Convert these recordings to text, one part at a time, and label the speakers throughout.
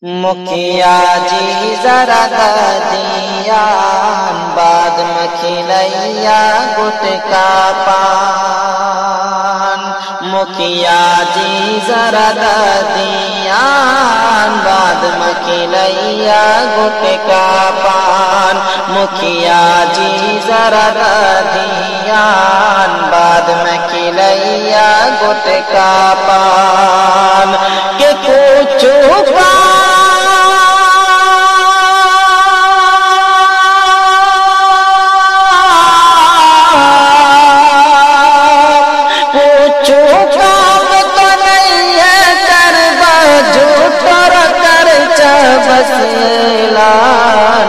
Speaker 1: मुखिया जी जरा दिया बाद में खिलैया गुटका पान। मुखिया जी जरा दिया बाद में खिलैया गुटका पान। मुखिया जी जरा दिया बाद में खिलैया गुटका पान। के कुछ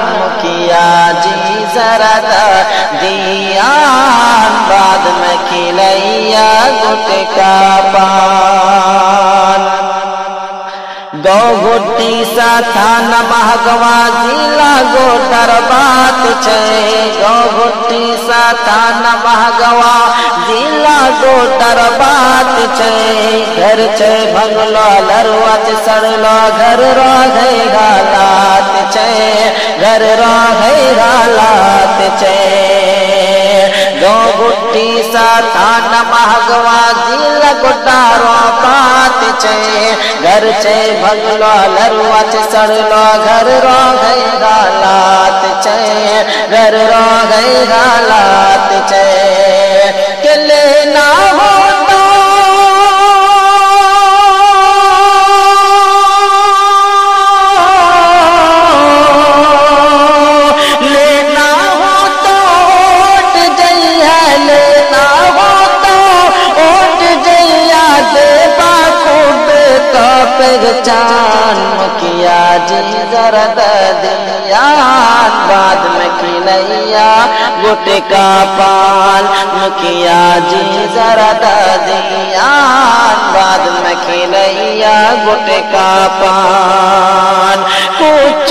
Speaker 1: मुखिया जी जरा दिया बाद में खिलैया गुटका पान। गौ गुट्टी सा थाना महगवा जिला गोटर बात छे। गौ गुट्टी सा थाना महगवा जिला गोटर बात छे। घर छे भंगलो लरुआ सड़लो घर रहे हालात छे। घर रहे हालात छे। गौ गुट्टी सा थाना महगवा जिला गोटारो बात छे। घर छे भगलो लरुआ सड़लो घर रहे हालात छे। घर रहे हालात छे। के लेना हो तो लेना हो तो ओट जइया। लेना हो तो ओट जइया देवा खूब का पहचान। मुखिया जी जरा दिया बाद में खिलैया गुटका पान। मुखिया जी जरा दिया बाद में खिलैया गुटका पान। कुछ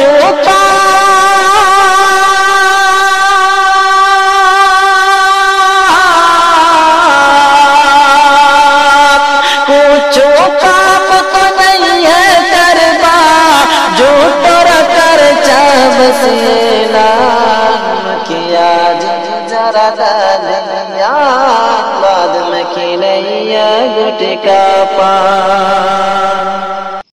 Speaker 1: काम तो नहीं है करवा जो तोरा कर बसेला। मुखिया जी जरा दिया बाद में खिलैया गुटका पान।